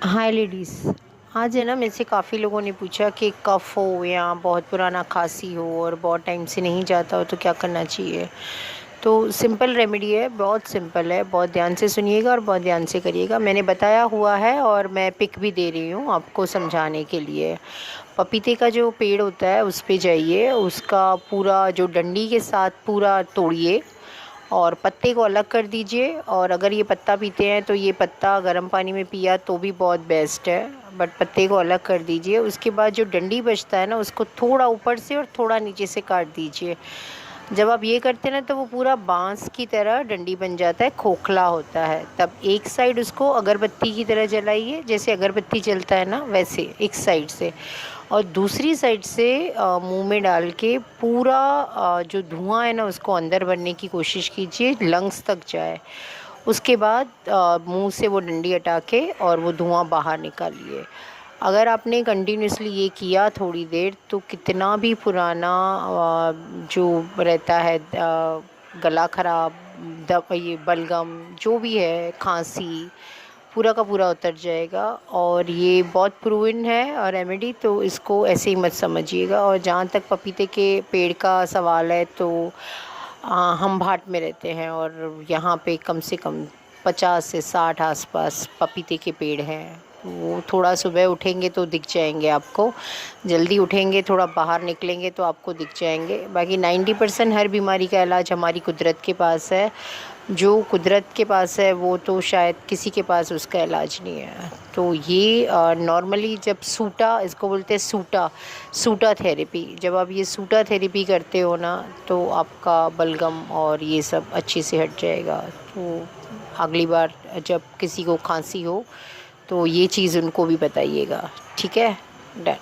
हाय ladies. आज है ना, मेरे से काफ़ी लोगों ने पूछा कि कफ़ हो या बहुत पुराना खांसी हो और बहुत टाइम से नहीं जाता हो तो क्या करना चाहिए। तो सिंपल रेमेडी है, बहुत सिंपल है, बहुत ध्यान से सुनिएगा और बहुत ध्यान से करिएगा। मैंने बताया हुआ है और मैं पिक भी दे रही हूँ आपको समझाने के लिए। पपीते का जो पेड़ होता है उस पे जाइए, उसका पूरा जो डंडी के साथ पूरा तोड़िए और पत्ते को अलग कर दीजिए। और अगर ये पत्ता पीते हैं तो ये पत्ता गर्म पानी में पिया तो भी बहुत बेस्ट है, बट पत्ते को अलग कर दीजिए। उसके बाद जो डंडी बचता है ना, उसको थोड़ा ऊपर से और थोड़ा नीचे से काट दीजिए। जब आप ये करते हैं ना तो वो पूरा बांस की तरह डंडी बन जाता है, खोखला होता है। तब एक साइड उसको अगरबत्ती की तरह जलाइए, जैसे अगरबत्ती जलता है ना वैसे एक साइड से, और दूसरी साइड से मुंह में डाल के पूरा जो धुआं है ना उसको अंदर भरने की कोशिश कीजिए, लंग्स तक जाए। उसके बाद मुंह से वो डंडी हटा के और वो धुआं बाहर निकालिए। अगर आपने कंटिन्यूसली ये किया थोड़ी देर, तो कितना भी पुराना जो रहता है गला ख़राब, ये बलगम जो भी है, खांसी, पूरा का पूरा उतर जाएगा। और ये बहुत प्रूवन है और रेमेडी, तो इसको ऐसे ही मत समझिएगा। और जहाँ तक पपीते के पेड़ का सवाल है, तो हम भाट में रहते हैं और यहाँ पे कम से कम 50 से 60 आसपास पपीते के पेड़ हैं। वो थोड़ा सुबह उठेंगे तो दिख जाएंगे आपको, जल्दी उठेंगे थोड़ा बाहर निकलेंगे तो आपको दिख जाएंगे। बाकी 90% हर बीमारी का इलाज हमारी कुदरत के पास है। जो कुदरत के पास है वो तो शायद किसी के पास उसका इलाज नहीं है। तो ये नॉर्मली जब सूटा, इसको बोलते हैं सूटा, सूटा थेरेपी, जब आप ये सूटा थेरेपी करते हो ना तो आपका बलगम और ये सब अच्छे से हट जाएगा। तो अगली बार जब किसी को खांसी हो तो ये चीज़ उनको भी बताइएगा, ठीक है। डन।